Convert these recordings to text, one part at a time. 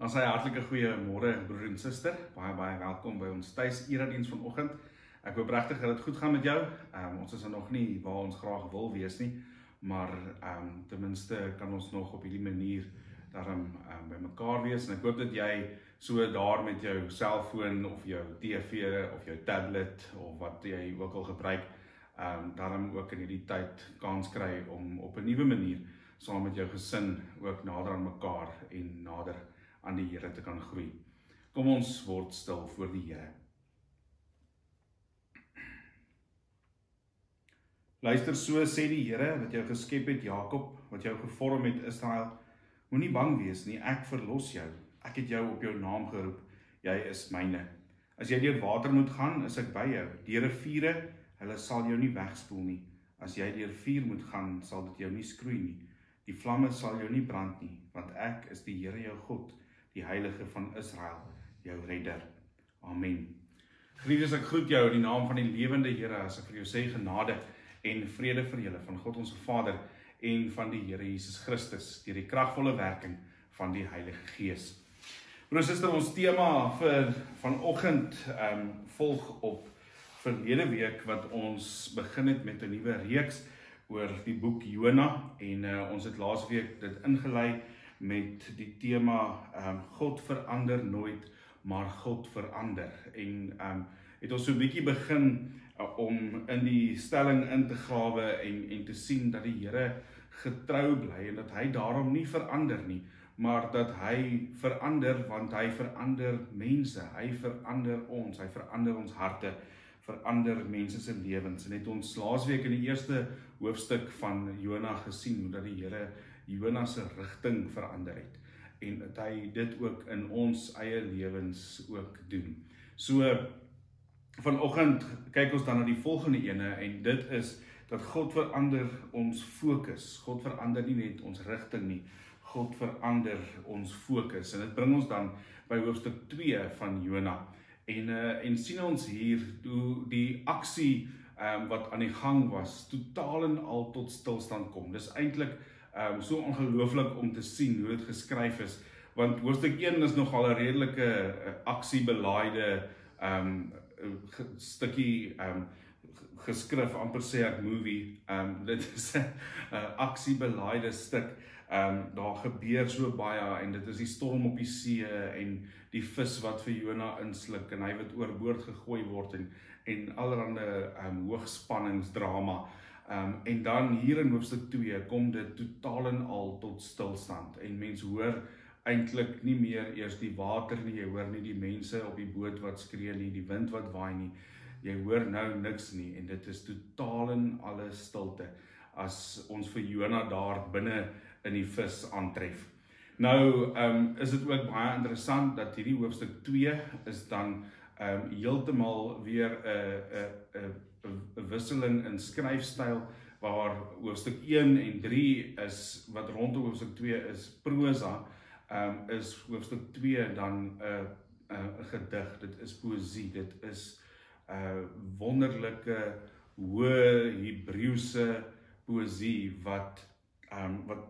Dan sê hartlike goeiemôre broer en suster, baie welkom by ons tuis erediens vanoggend. Ek hoop regtig dat dit goed gaan met jou. Ons is nog nie waar ons graag wil wees nie, maar ten minste kan ons nog op hierdie manier daarom by mekaar wees. En ek hoop dat jy so daar met jou selfoon of jou TV of jou tablet of wat jy ook al gebruik, daarom ook in hierdie tyd kans kry om op 'n nuwe manier saam met jou gesin ook nader aan mekaar en nader aan die Here te kan groei. Kom ons word stil voor die Here. Luister, so sê die Here wat jou geskep het, Jakob, wat jou gevorm het, Israel. Moenie bang wees nie, ek verlos jou. Ek het jou op jou naam geroep, jy is myne. As jy deur water moet gaan, is ek by jou. Deur riviere, hulle sal jou nie wegspoel nie. As jy deur vuur moet gaan, sal dit jou nie skroei nie. Die vlamme sal jou nie brand nie, want ek is die Here jou God, die Heilige van Israel, jou redder. Amen. Geliefdes, ek groet jou in die naam van die lewende Here, as ek vir jou sê genade en vrede vir julle van God ons Vader en van die Here Jesus Christus, deur die kragvolle werking van die Heilige Gees. Broers en susters, ons tema vir vanoggend volg op verlede week wat ons begin het met 'n nuwe reeks oor die boek Jona en ons het laas week dit ingelei met die tema God verander nooit, maar God verander. En het ons so 'n bietjie begin om in die stelling in te grawe en te sien dat die Here getrou bly en dat hy daarom nie verander nie, maar dat hy verander want hy verander mense, hy verander ons harte, verander mense se lewens. En het ons laasweek in die eerste hoofstuk van Jona gesien hoe dat die Here Jona se rigting verander het en dat hy dit ook in ons eie lewens ook doen. So vanoggend kyk ons dan na die volgende ene en dit is dat God verander ons fokus. God verander nie net ons rigting nie, God verander ons fokus. En dit bring ons dan by hoofstuk 2 van Jona. En sien ons hier hoe die aksie wat aan die gang was, totaal en al tot stilstand kom. Dis eintlik so ongelooflik om te sien hoe dit geskryf is, want hoofstuk 1 is nogal 'n redelike aksiebelaaide stukkie geskrif, amper sê ek movie. Dit is 'n aksiebelaaide stuk. Daar gebeur so baie en dit is die storm op die see en die vis wat vir Jona insluk en hy wat oorboord gegooi word en allerhande hoogspanningsdrama. En dan hier in hoofstuk 2 kom dit totaal en al tot stilstand en mens hoor eintlik nie meer eers die water nie, jy hoor nie die mense op die boot wat skree nie, die wind wat waai nie, jy hoor nou niks nie en dit is totaal en alle stilte as ons vir Jona daar binne in die vis aantref. Nou is dit ook baie interessant dat hierdie hoofstuk 2 is dan heeltemal weer 'n wisseling in skryfstyl waar hoofstuk 1 en 3 is wat rondom hoofstuk 2 is prosa, is hoofstuk 2 dan 'n gedig, dit is poësie, dit is wonderlike hoë Hebreëse poësie wat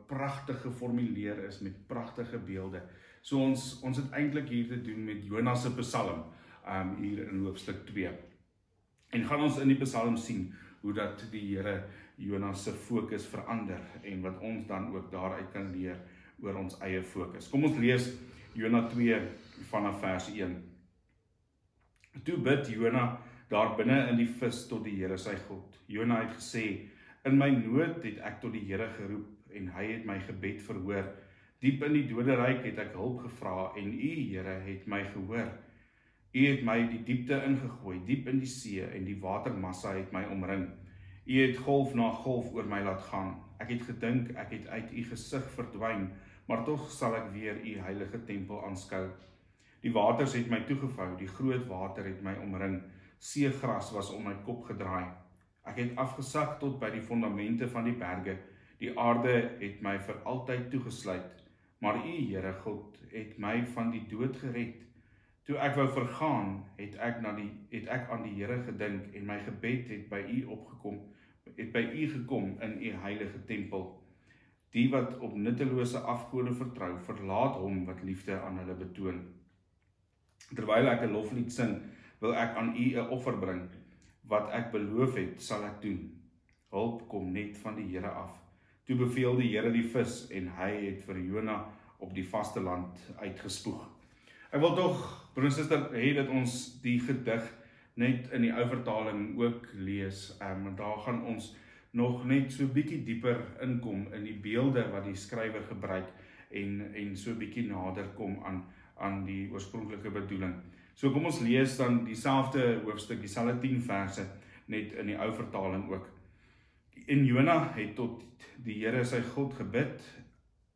pragtig geformuleer is met pragtige beelde. So ons het eintlik hier te doen met Jona se Psalm hier in hoofstuk 2. En gaan ons in die Psalm sien hoe dat die Here Jona se fokus verander en wat ons dan ook daaruit kan leer oor ons eie fokus. Kom ons lees Jona 2 vanaf vers 1. Toe bid Jona daar binne in die vis tot die Here sy God. Jona het gesê: in my nood het ek tot die Here geroep en hy het my gebed verhoor. Diep in die doderyk het ek hulp gevra en u, Here, het my gehoor. U het my die diepte ingegooi, diep in die see en die watermassa het my omring. U het golf na golf oor my laat gaan. Ek het gedink ek het uit u gesig verdwyn, maar tog sal ek weer u heilige tempel aanskou. Die waters het my toegevou, die groot water het my omring. Seegras was om my kop gedraai. Ek het afgesak tot by die fondamente van die berge. Die aarde het my vir altyd toegesluit. Maar u, Here God, het my van die dood gered. Toe ek wou vergaan, het ek aan die Here gedink en my gebed het by u gekom in u heilige tempel. Die wat op nuttelose afgode vertrou, verlaat hom wat liefde aan hulle betoon. Terwyl ek 'n loflied sing, wil ek aan U 'n offer bring. Wat ek beloof het, sal ek doen. Hulp kom net van die Here af. Toe beveel die Here die vis en hy het vir Jona op die vasteland uitgespoeg. Ek wil tog, broer en suster, hê dat ons die gedig net in die ou vertaling ook lees. Daar gaan ons nog net so bietjie dieper inkom in die beelde wat die skrywer gebruik en so bietjie nader kom aan die oorspronklike bedoeling. So kom ons lees dan dieselfde hoofstuk, dieselfde 10 verse, net in die ou vertaling ook. En Jona het tot die Here sy God gebid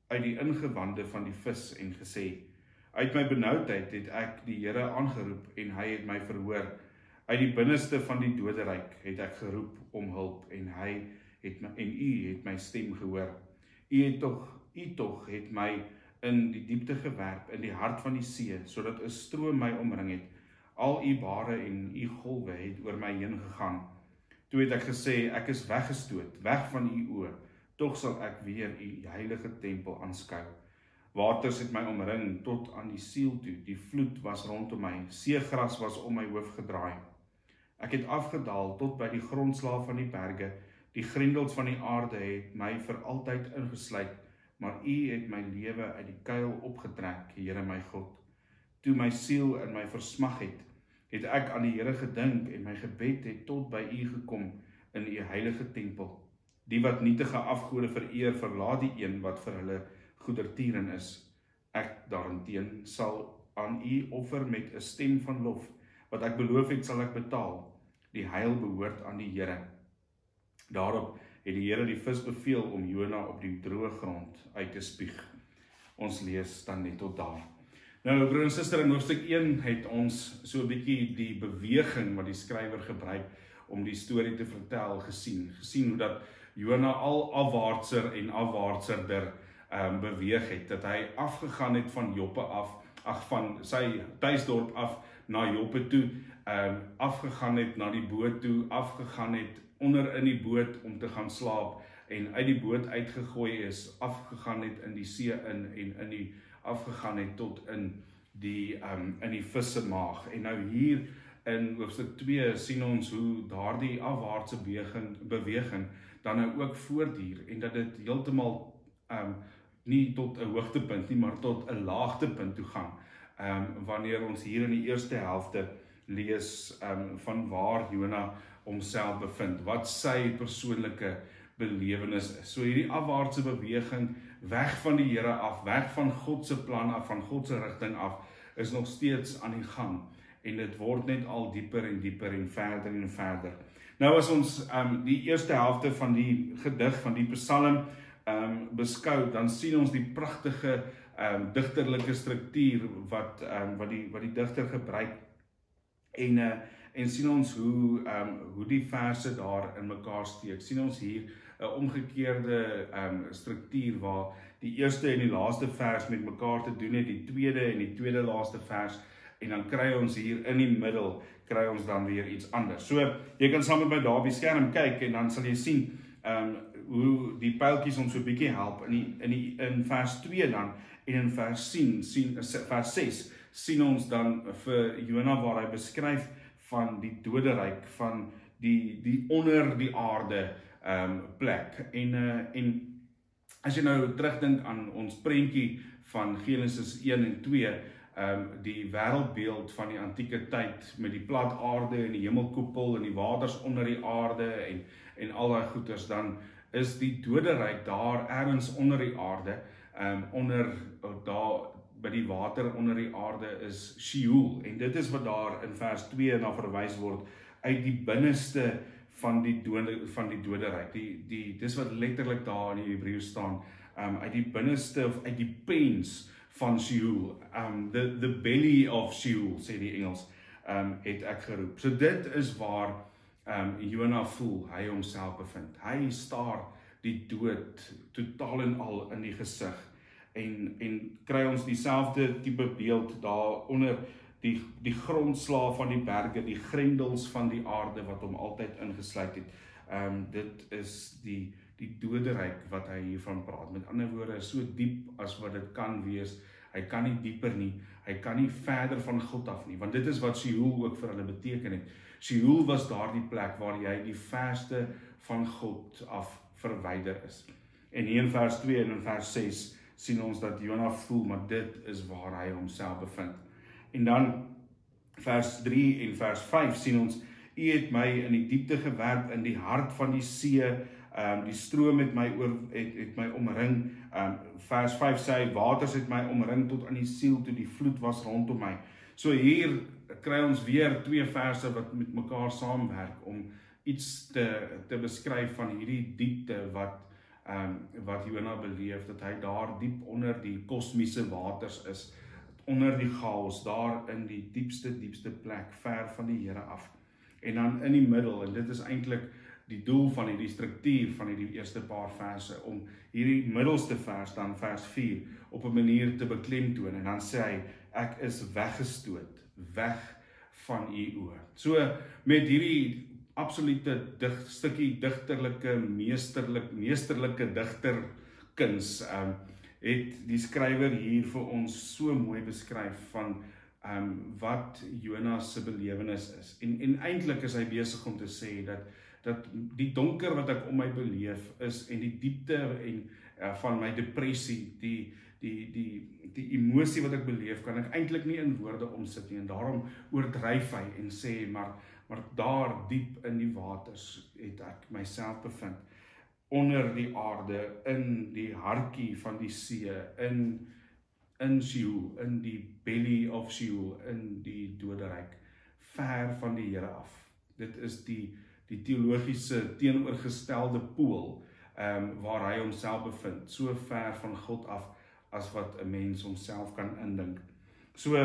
uit die ingewande van die vis en gesê, uit my benoudheid het ek die Here aangeroep en hy het my verhoor. Uit die binneste van die doderyk het ek geroep om hulp en U het my stem gehoor. U tog het my in die diepte gewerp, in die hart van die see, sodat 'n stroom my omring het. Al U bare en U golwe het oor my heen gegaan. Toe het ek gesê, ek is weggestoot, weg van U oë, tog sal ek weer U heilige tempel aanskou. Waters het my omring tot aan die siel toe, die vloed was rondom my, seegras was om my hoof gedraai. Ek het afgedaal tot by die grondslaaf van die berge, die grendels van die aarde het my vir altyd ingesluit, maar U het my lewe uit die kuil opgetrek, Here my God. Toe my siel in my versmag het ek aan die Here gedink en my gebed het tot by U gekom in U heilige tempel. Die wat nietige afgode vereer, verlaat die een wat vir hulle goedertieren is. Ek daarenteen sal aan U offer met 'n stem van lof. Wat ek beloof het, sal ek betaal. Die heil behoort aan die Here. Daarop het die Here die vis beveel om Jona op die droë grond uit te spieg. Ons lees dan net tot daar. Nou, broer en suster, in hoofstuk 1 het ons so 'n bietjie die beweging wat die skrywer gebruik om die storie te vertel gesien hoe dat Jona al afwaartser en afwaartserder beweeg het, dat hy afgegaan het van Joppe af, van sy tuisdorp af na Joppe toe, afgegaan het na die boot toe, afgegaan het onder in die boot om te gaan slaap en uit die boot uitgegooi is, afgegaan het in die see en afgegaan het tot in die visse maag. En nou hier in hoofstuk 2 sien ons hoe daardie afwaartse beweging dan nou ook voortduur en dat dit heeltemal nie tot 'n hoogtepunt nie, maar tot 'n laagtepunt toe gaan. Wanneer ons hier in die eerste helfte lees van waar Jona homself bevind, wat sy persoonlike belewenis is. So hierdie afwaartse beweging, weg van die Here af, weg van God se plan af, van God se rigting af, is nog steeds aan die gang. En dit word net al dieper en dieper en verder. Nou as ons die eerste helfte van die gedig, van die psalm beskou, dan sien ons die pragtige digterlike struktuur wat die digter gebruik en sien ons hoe die verse daar in mekaar steek. Sien ons hier 'n omgekeerde struktuur waar die eerste en die laaste vers met mekaar te doen het, die tweede en die tweede laaste vers, en dan kry ons hier in die middel, kry ons dan weer iets anders. So, jy kan saam met my daar op die skerm kyk en dan sal jy sien hoe die pyltjies ons so 'n bietjie help in vers 2 dan, en in vers 6 sien ons dan vir Jona waar hy beskryf van die doderyk, van die onder die aarde plek. En as jy nou terugdink aan ons prentjie van Genesis 1 en 2, die wêreldbeeld van die antieke tyd met die plat aarde en die hemelkoepel en die waters onder die aarde en al daai goeters, dan is die doderyk daar ergens onder die aarde, daar by die water onder die aarde is Sheol, en dit is wat daar in vers 2 na verwys word, uit die binneste van die doderyk, dis wat letterlik daar in die Hebreëus staan, uit die binneste of uit die pens van Sheol, the belly of Sheol, sê die Engels, het ek geroep. So dit is waar Jona voel, hy homself bevind. Hy staar die dood totaal en al in die gesig, en kry ons dieselfde tipe beeld daar onder die grondslaaf van die berge, die grendels van die aarde wat hom altyd ingesluit het. Dit is die die doderyk wat hy hiervan praat. Met ander woorde, so diep as wat dit kan wees. Hy kan nie dieper nie, hy kan nie verder van God af nie, want dit is wat Sheol ook vir hulle beteken het. Sheol was daardie plek waar jy die verste van God af verwyder is. En hier in vers 2 en in vers 6 sien ons dat Jona voel, maar dit is waar hy homself bevind. En dan vers 3 en vers 5 sien ons, U het my in die diepte gewerp, in die hart van die see, die stroom het my omring, vers 5 sê hy, waters het my omring tot aan die siel, toe die vloed was rondom my. So hier kry ons weer 2 verse wat met mekaar saamwerk, om iets te beskryf van hierdie diepte wat Jona beleef, dat hy daar diep onder die kosmiese waters is, onder die chaos, daar in die diepste plek, ver van die Here af. En dan in die middel, en dit is eintlik die doel van hierdie struktuur van hierdie eerste paar verse, om hierdie middelste vers, dan vers 4, op 'n manier te beklemtoon, en dan sê hy, ek is weggestoot, weg van U oë. So, met hierdie absolute stukkie digterlike, meesterlike digterkuns, het die skrywer hier vir ons so mooi beskryf van wat Jona se belewenis is. En eintlik is hy besig om te sê dat die donker wat ek om my beleef is, en die diepte van my depressie, die emosie wat ek beleef, kan ek eintlik nie in woorde omsit nie, en daarom oordryf hy en sê, maar daar diep in die waters het ek myself bevind, onder die aarde, in die hartjie van die see, in Sheol, in die belly of Sheol, in die doderyk, ver van die Here af. Dit is die teologiese teenoorgestelde pool, waar hy homself bevind, so ver van God af, as wat 'n mens homself kan indink. So,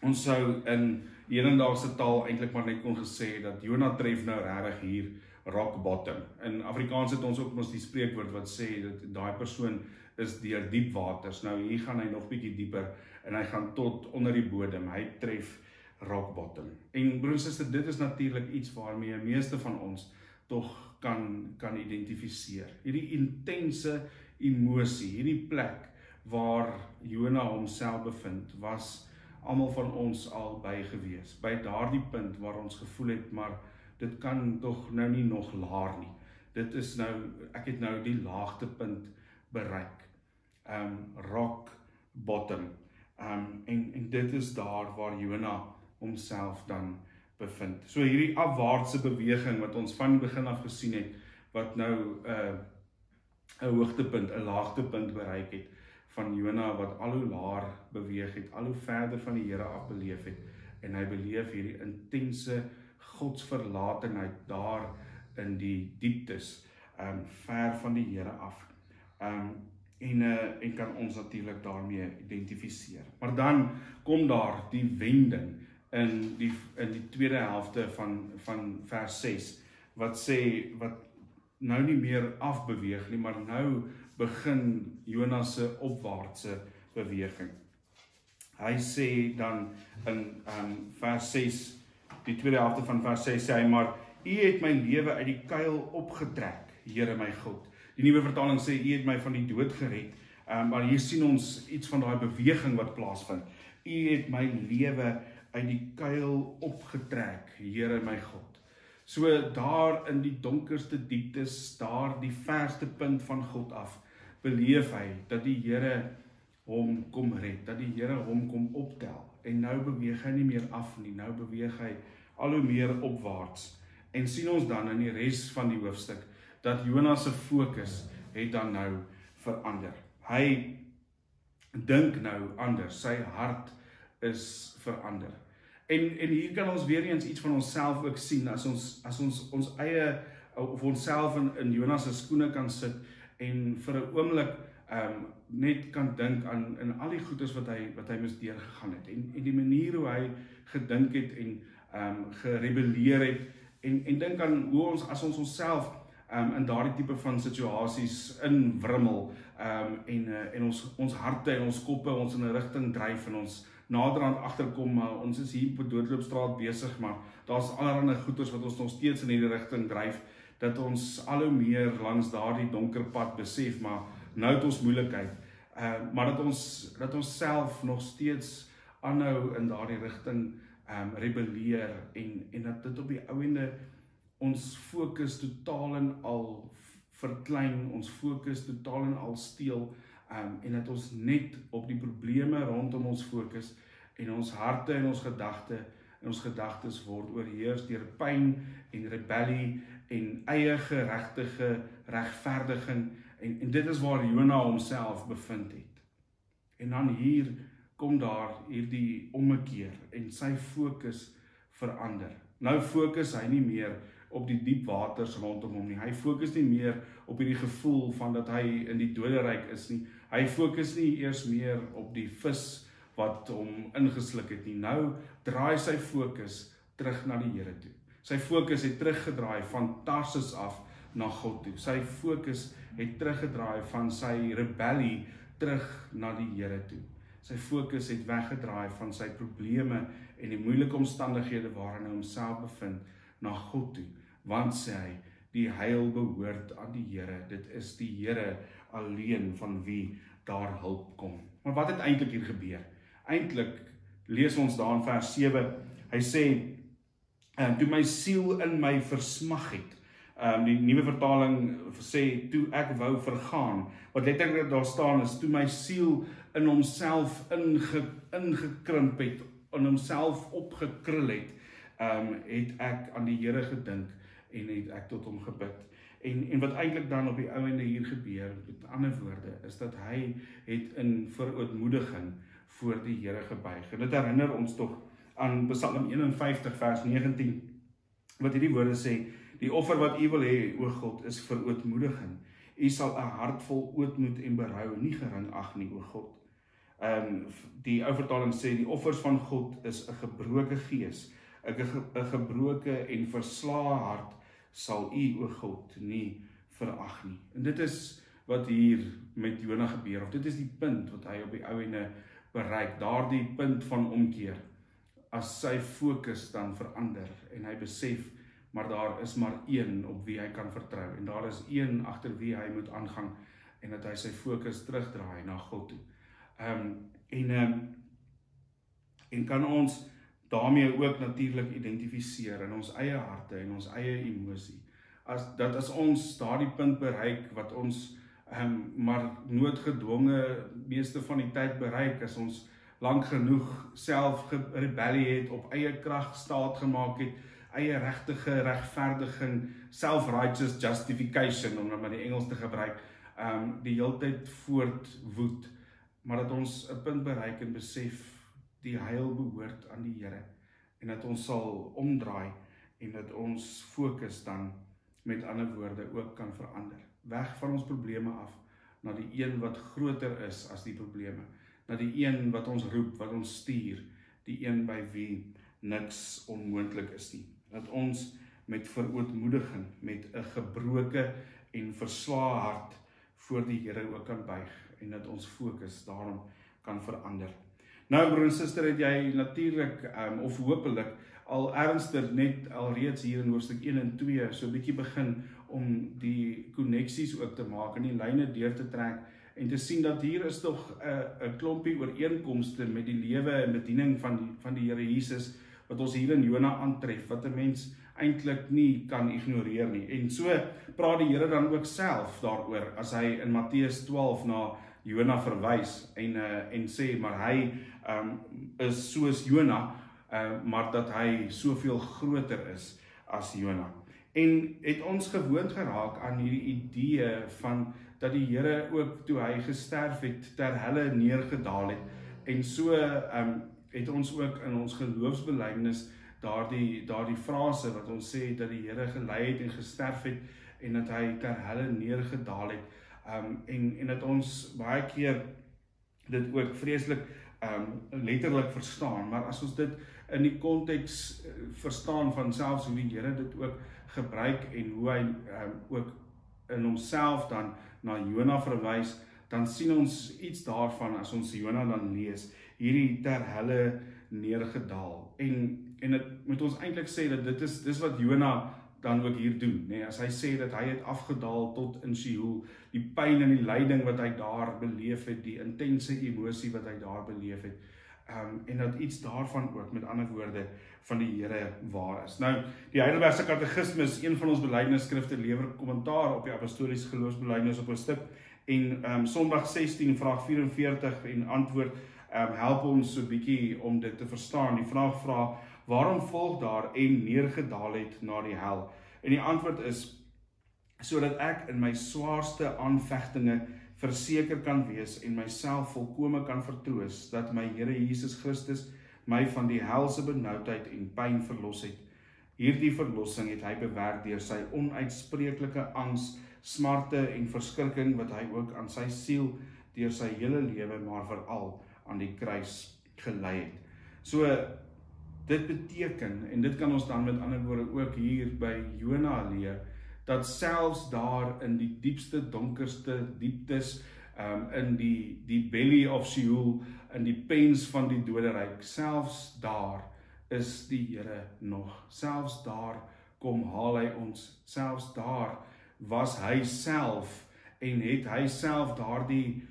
ons sou in hedendaagse taal eintlik maar net kon gesê, dat Jona tref nou regtig hier rock bottom. In Afrikaans het ons ook mos die spreekwoord wat sê, dat daai persoon is deur diep waters. Nou hier gaan hy nog bietjie dieper, en hy gaan tot onder die bodem, hy tref rock bottom. En broers en susters, dit is natuurlik iets waarmee die meeste van ons tog kan identifiseer. Hierdie intense emosie, hierdie plek waar Jona homself bevind, was almal van ons al by gewees. By daardie punt waar ons gevoel het, maar dit kan tog nou nie nog laer nie. Dit is nou, ek het nou die laagtepunt bereik. Rock bottom. En dit is daar waar Jona homself dan bevind. So hierdie afwaartse beweging wat ons van die begin af gesien het, wat nou 'n hoogtepunt, 'n laagtepunt bereik het, van Jona wat al hoe laer beweeg het, al hoe verder van die Here af beleef het, en hy beleef hierdie intense godsverlatenheid daar in die dieptes, ver van die Here af. En kan ons natuurlik daarmee identifiseer. Maar dan kom daar die wending in die tweede helfte van vers 6, wat sê, wat nou nie meer afbeweeg nie, maar nou begin Jona se opwaartse beweging. Hy sê dan in vers 6, die tweede helfte van vers 6 sê hy, maar U het my lewe uit die kuil opgetrek, Here my God. Die nuwe vertaling sê, U het my van die dood gered, maar hier sien ons iets van daai beweging wat plaasvind. U het my lewe uit die kuil opgetrek, Here my God. So daar in die donkerste dieptes, daar die verste punt van God af, beleef hy dat die Here hom kom red, dat die Here hom kom optel. En nou beweeg hy nie meer af nie, nou beweeg hy al hoe meer opwaarts. En sien ons dan in die res van die hoofstuk, dat Jona se fokus het dan nou verander. Hy dink nou anders, sy hart is verander. En hier kan ons weer eens iets van onsself ook sien, as ons eie, of onsself in Jona se skoene kan sit, en vir 'n oomblik net kan dink aan al die goedes wat hy moes deurgegaan het, en die manier hoe hy gedink het, en gerebelleer het, en dink aan hoe as ons onsself in daardie tipe van situasies inwrimmel, en ons harte en ons koppe ons in 'n rigting dryf, en ons naderhand agterkom, maar ons is hier op 'n doodloopstraat besig, maar daar's allerlei goeders wat ons nog steeds in hierdie rigting dryf, dat ons al hoe meer langs daardie donker pad besef, maar nou het ons moeilikheid, maar dat ons self nog steeds aanhou in daardie rigting rebelleer en dat dit op die ouende ons fokus totaal en al verklein, ons fokus totaal en al steel, en dat ons net op die probleme rondom ons fokus en ons harte en ons gedagtes word oorheers deur pyn en rebellie en eie geregtige regverdiging en dit is waar Jona homself bevind het. En dan hier kom daar hierdie ommekeer en sy fokus verander. Nou fokus hy nie meer op die diep waters rondom hom nie. Hy fokus nie meer op hierdie gevoel van dat hy in die doderyk is nie. Hy fokus nie eers meer op die vis wat hom ingesluk het nie. Nou draai sy fokus terug na die Here toe. Sy fokus het teruggedraai van Tarsus af na God toe. Sy fokus het teruggedraai van sy rebellie terug na die Here toe. Sy fokus het weggedraai van sy probleme en die moeilike omstandighede waarin hy homself bevind na God toe. Want sê hy, die heil behoort aan die Here. Dit is die Here alleen van wie daar hulp kom. Maar wat het eintlik hier gebeur? Eintlik lees ons daar in vers 7. Hy sê, toe my siel in my versmag het. Die nuwe vertaling sê, toe ek wou vergaan. Wat letterlik daar staan is, toe my siel in homself ingekrimp het, in homself opgekrul het, het ek aan die Here gedink en het ek tot hom gebid. En wat eintlik dan op die ouende hier gebeur, met ander woorde, is dat hy het in verootmoediging voor die Here gebuig. En dit herinner ons tog aan Psalm 51 vers 19, wat hierdie woorde sê, die offer wat u wil hê, o God, is verootmoediging. U sal 'n hart vol ootmoed en berou nie gering ag nie, o God. Die ou vertaling sê, die offers van God is 'n gebroke gees, 'n gebroke en verslae hart sal u, o God, nie verag nie. En dit is wat hier met Jona gebeur, of dit is die punt wat hy op die ouende bereik, daardie punt van omkeer, as sy fokus dan verander, en hy besef, maar daar is maar een op wie hy kan vertrou, en daar is een agter wie hy moet aangang, en dat hy sy fokus terugdraai na God toe. En kan ons daarmee ook natuurlik identifiseer in ons eie harte en ons eie emosie. As ons daardie punt bereik wat ons maar noodgedwonge meeste van die tyd bereik, as ons lank genoeg self rebellie het, op eie krag staat gemaak het, eie regtige regverdiging, self-righteous justification, om maar die Engels te gebruik, die heeltyd voortwoed, maar dat ons 'n punt bereik en besef, die heil behoort aan die Here, en dat ons sal omdraai, en dat ons fokus dan, met ander woorde, ook kan verander. Weg van ons probleme af, na die een wat groter is as die probleme, na die een wat ons roep, wat ons stuur, die een by wie niks onmoontlik is nie. Dat ons met verootmoediging, met 'n gebroke en verslae hart voor die Here ook kan buig, en dat ons fokus daarom kan verander. Nou broer en suster, het jy natuurlik, of hopelik, al ernstig net alreeds hier in hoofstuk 1 en 2, so 'n bietjie begin om die koneksies ook te maak, en die lyne deur te trek, en te sien dat hier is tog 'n klompie ooreenkomste met die lewe en bediening van die Here Jesus, wat ons hier in Jona aantref, wat 'n mens eintlik nie kan ignoreer nie. En so praat die Here dan ook self daaroor, as hy in Matteus 12 na Jona verwys, en sê, maar hy is soos Jona, maar dat hy soveel groter is as Jona. En het ons gewoond geraak aan hierdie idee van, dat die Here ook, toe hy gesterf het, ter helle neergedaal het, en so het ons ook in ons geloofsbelydenis daardie frase wat ons sê, dat die Here gelei het en gesterf het, en dat hy ter helle neergedaal het, en dat ons baie keer dit ook vreeslik letterlik verstaan, maar as ons dit in die konteks verstaan van selfs hoe die Here dit ook gebruik, en hoe hy ook in homself dan na Jona verwys, dan sien ons iets daarvan as ons Jona dan lees, hierdie ter helle neergedaal. En dit moet ons eintlik sê dat dis wat Jona dan ook hier doen, nee, as hy sê dat hy het afgedaal tot in Sheol, die pyn en die lyding wat hy daar beleef het, die intense emosie wat hy daar beleef het, en dat iets daarvan ook, met ander woorde, van die Here waar is. Nou, die Heidelbergse Katekismus, een van ons belydenisskrifte, lewer kommentaar op die apostoliese geloofsbelydenis op 'n stuk, en Sondag 16, vraag 44 en antwoord, help ons so 'n bietjie om dit te verstaan. Die vraag vra, waarom volg daar en neergedaal het na die hel? En die antwoord is, sodat ek in my swaarste aanvegtinge verseker kan wees en myself volkome kan vertroos, dat my Here Jesus Christus my van die helse benoudheid en pyn verlos het. Hierdie verlossing het hy bewerk deur sy onuitspreeklike angs, smarte en verskrikking wat hy ook aan sy siel deur sy hele lewe, maar veral aan die kruis gelei het. So, dit beteken, en dit kan ons dan met ander woorde ook hier by Jona leer, dat selfs daar in die diepste, donkerste dieptes, in die belly of Sheol, in die pens van die doderyk, selfs daar is die Here nog. Selfs daar kom haal hy ons, selfs daar was hy self, en het hy self daardie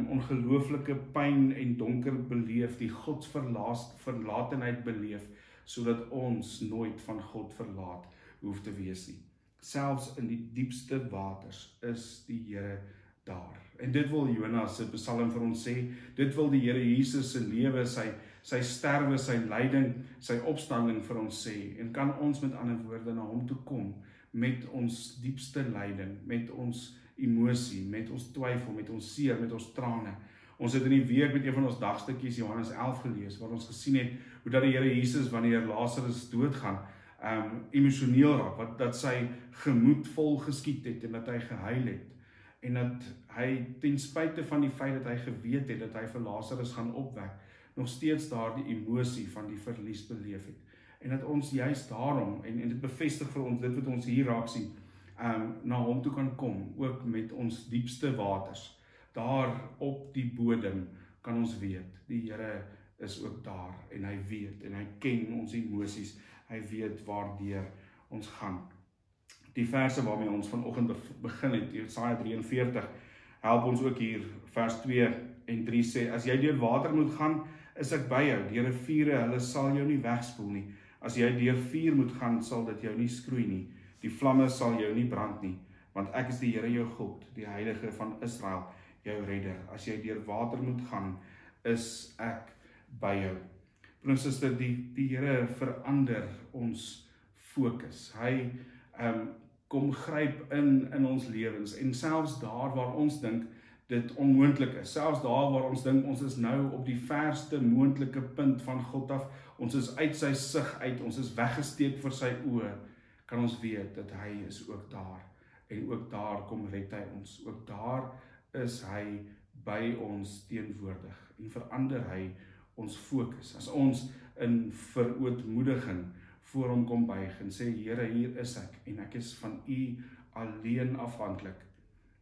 ongelooflike pyn en donker beleef, die godsverlatenheid beleef, sodat ons nooit van God verlaat hoef te wees nie. Selfs in die diepste waters is die Here daar. En dit wil Jona se psalm vir ons sê, dit wil die Here Jesus se lewe, sy sterwe, sy lyding, sy opstanding vir ons sê, en kan ons met ander woorde na hom toe kom, met ons diepste lyding, met ons emosie, met ons twyfel, met ons seer, met ons trane. Ons het in die week met een van ons dagstukkies Johannes 11 gelees, waar ons gesien het, hoe dat die Here Jesus, wanneer Lazarus doodgaan, emosioneel raak, dat sy gemoed vol geskiet het, en dat hy gehuil het, en dat hy, ten spyte van die feit dat hy geweet het, dat hy vir Lazarus gaan opwek, nog steeds daar die emosie van die verlies beleef het. En dat ons juist daarom, en dit bevestig vir ons, dit wat ons hier raak sien, na hom toe kan kom, ook met ons diepste waters. Daar op die bodem kan ons weet, die Here is ook daar, en hy weet, en hy ken ons emosies, hy weet waardeur ons gaan. Die verse waarmee ons vanoggend begin het, Jesaja 43, help ons ook hier, vers 2 en 3 sê, as jy deur water moet gaan, is ek by jou, deur riviere, hulle sal jou nie wegspoel nie. As jy deur vuur moet gaan, sal dit jou nie skroei nie. Die vlamme sal jou nie brand nie, want ek is die Here jou God, die Heilige van Israel, jou redder. As jy deur water moet gaan, is ek by jou. Broer en suster, die Here verander ons fokus. Hy kom gryp in ons lewens, en selfs daar waar ons dink dit onmoontlik is, selfs daar waar ons dink ons is nou op die verste moontlike punt van God af, ons is uit sy sig uit, ons is weggesteek vir sy oë, kan ons weet dat hy is ook daar, en ook daar kom red hy ons, ook daar is hy by ons teenwoordig, en verander hy ons fokus, as ons in verootmoediging voor hom kom buig en sê, Here, hier is ek, en ek is van u alleen afhanklik,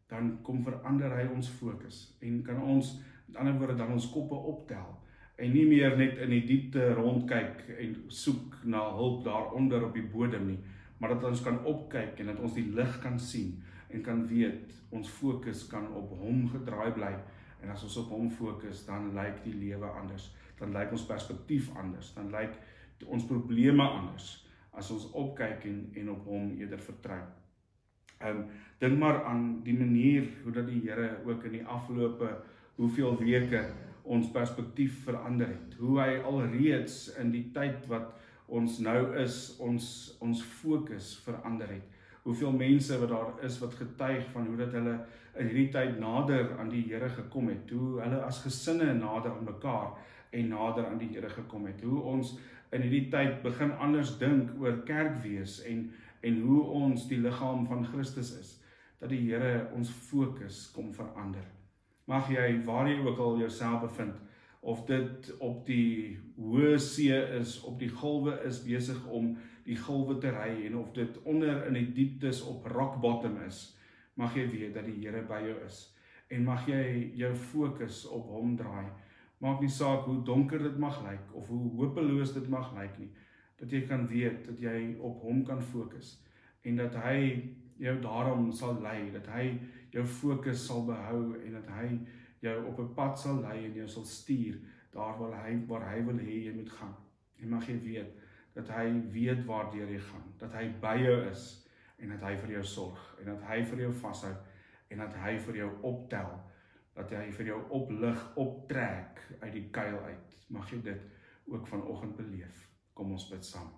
dan kom verander hy ons fokus, en kan ons, met ander woorde, dan ons koppe optel, en nie meer net in die diepte rondkyk, en soek na hulp daaronder op die bodem nie, maar dat ons kan opkyk, en dat ons die lig kan sien, en kan weet, ons fokus kan op hom gedraai bly, en as ons op hom fokus, dan lyk die lewe anders, dan lyk ons perspektief anders, dan lyk ons probleme anders, as ons opkyk en op hom eerder vertrou. Dink maar aan die manier, hoe dat die Here ook in die afgelope hoeveel weke ons perspektief verander het, hoe hy alreeds in die tyd wat ons nou is, ons fokus verander het, hoeveel mense wat daar is wat getuig van hoe dat hulle in hierdie tyd nader aan die Here gekom het, hoe hulle as gesinne nader aan mekaar en nader aan die Here gekom het, hoe ons in hierdie tyd begin anders dink oor kerk wees en hoe ons die liggaam van Christus is, dat die Here ons fokus kom verander. Mag jy, waar jy ook al jouself bevind, of dit op die hoë see is, op die golwe is besig om die golwe te ry, en of dit onder in die dieptes op rock bottom is, mag jy weet dat die Here by jou is, en mag jy jou fokus op hom draai. Maak nie saak hoe donker dit mag lyk, of hoe hopeloos dit mag lyk nie, dat jy kan weet, dat jy op hom kan fokus, en dat hy jou daarom sal lei, dat hy jou fokus sal behou en dat hy jou op 'n pad sal lei en jou sal stuur daar waar hy wil hê jy moet gaan. En mag jy weet dat hy weet waardeur jy gaan, dat hy by jou is en dat hy vir jou sorg en dat hy vir jou vashou en dat hy vir jou optel, dat hy vir jou oplig, optrek uit die kuil uit. Mag jy dit ook vanoggend beleef. Kom ons bid saam.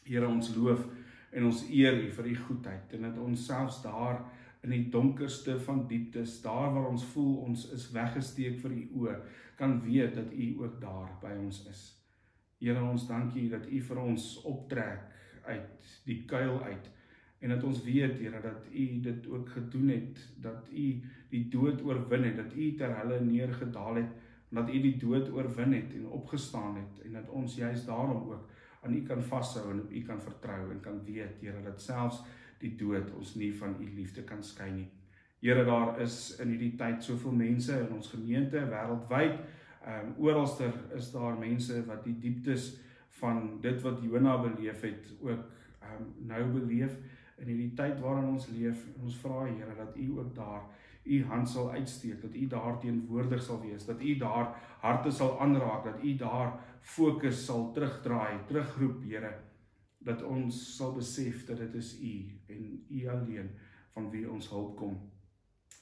Here, ons loof en ons eer U vir U goedheid en dat ons selfs daar in die donkerste van dieptes, daar waar ons voel ons is weggesteek vir U oë, kan weet dat U ook daar by ons is. Here, ons dank U dat U vir ons optrek uit die kuil uit en dat ons weet, Here, dat U dit ook gedoen het, dat U die dood oorwin het, dat U ter hulle neergedaal het, dat U die dood oorwin het en opgestaan het en dat ons juist daarom ook aan U kan vashou en op U kan vertrou en kan weet, Here, dat selfs die dood ons nie van U liefde kan skei nie. Here, daar is in hierdie tyd soveel mense in ons gemeente, wêreldwyd, oralster is daar mense wat die dieptes van dit wat Jona beleef het, ook nou beleef in hierdie tyd waarin ons leef. En ons vra, Here, dat U ook daar U hand sal uitsteek, dat U daar teenwoordig sal wees, dat U daar harte sal aanraak, dat U daar fokus sal terugdraai, terugroep, Here, dat ons sal besef dat dit is U en U alleen van wie ons hulp kom.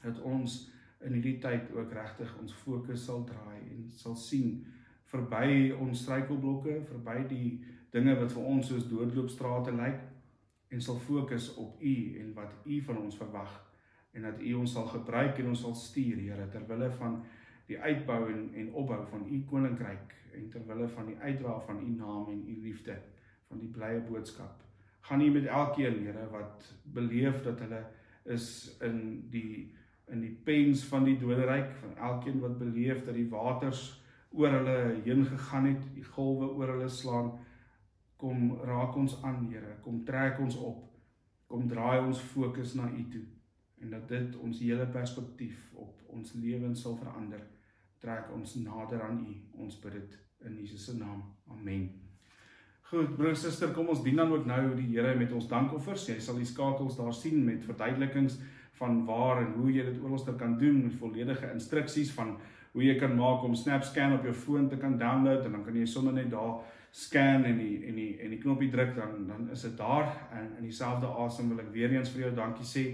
Dat ons in hierdie tyd ook regtig ons fokus sal draai en sal sien verby ons struikelblokke, verby die dinge wat vir ons soos doodloopstrate lyk en sal fokus op U en wat U van ons verwag en dat U ons sal gebruik en ons sal stuur, Here, terwille van die uitbou en opbou van U koninkryk en terwille van die uitdra van U naam en U liefde, van die blye boodskap. Gaan U met elkeen, Here, wat beleef dat hulle is in die pens van die doderyk, van elkeen wat beleef dat die waters oor hulle heen gegaan het, die golwe oor hulle slaan. Kom raak ons aan, Here, kom trek ons op, kom draai ons fokus na U toe, en dat dit ons hele perspektief op ons lewens sal verander, trek ons nader aan U, ons bid dit in Jesus se naam, amen. Goed, broer en suster, kom ons dien dan ook nou die Here met ons dankoffers. Jy sal die skakels daar sien met verduidelikings van waar en hoe jy dit oralster kan doen, met volledige instruksies van hoe jy kan maak om SnapScan op jou foon te kan download, en dan kan jy sommer net daar scan en die knoppie druk, dan is dit daar. En in dieselfde asem wil ek weer eens vir jou dankie sê,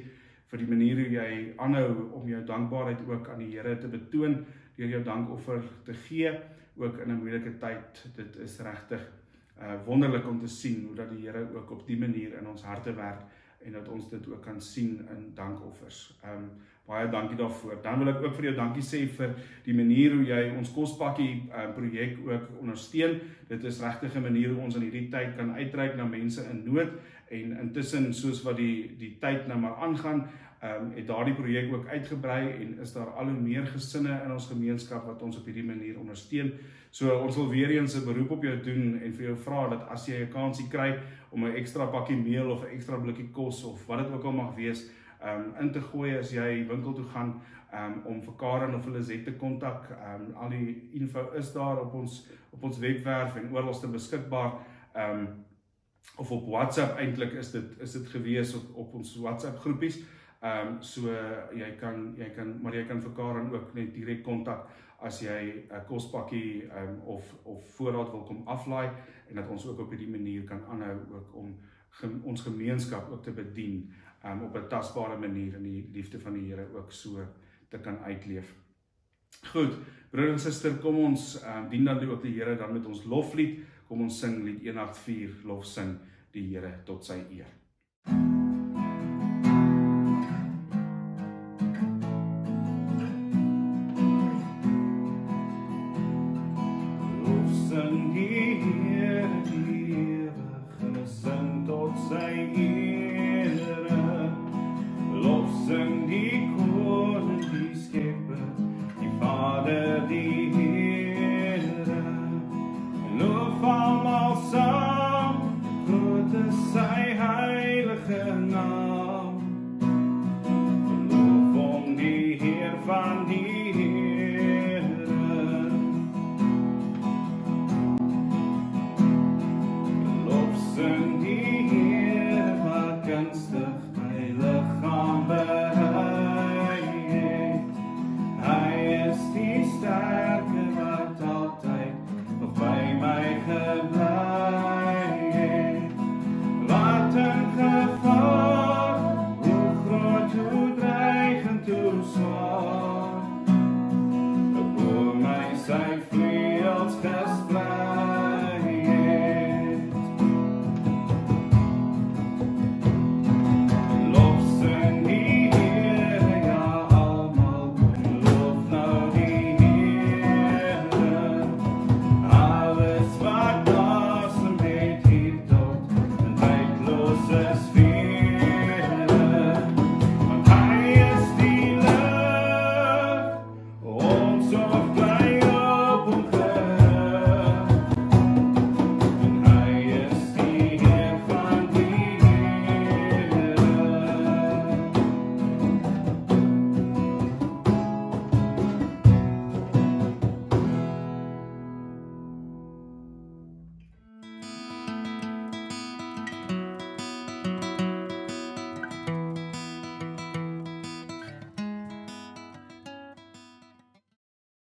vir die manier hoe jy aanhou om jou dankbaarheid ook aan die Here te betoon, deur jou dankoffer te gee, ook in 'n moeilike tyd. Dit is regtig wonderlik om te sien hoe dat die Here ook op die manier in ons harte werk, en dat ons dit ook kan sien in dankoffers. Baie dankie daarvoor. Dan wil ek ook vir jou dankie sê vir die manier hoe jy ons kospakkie projek ook ondersteun. Dit is regtig 'n manier hoe ons in hierdie tyd kan uitreik na mense in nood, en intussen soos wat die tyd nou maar aangaan, het daardie projek ook uitgebrei en is daar al hoe meer gesinne in ons gemeenskap wat ons op hierdie manier ondersteun. So ons wil weer eens 'n beroep op jou doen en vir jou vra dat as jy 'n kansie kry om 'n ekstra pakkie meel of 'n ekstra blikkie kos of wat dit ook al mag wees, in te gooi as jy winkel toe gaan, om vir Karen of hulle te kontak. Al die info is daar op ons webwerf en oralste beskikbaar, of op WhatsApp eintlik is dit gewees op ons WhatsApp groepies. So jy kan vir Karen ook net direk kontak as jy 'n kospakkie of voorraad wil kom aflaai, en dat ons ook op hierdie manier kan aanhou ook om ons gemeenskap ook te bedien, op 'n tasbare manier en die liefde van die Here ook so te kan uitleef. Goed, broer en suster, kom ons dien dan ook die Here dan met ons loflied. Kom ons sing lied 184, lof sing die Here tot sy eer.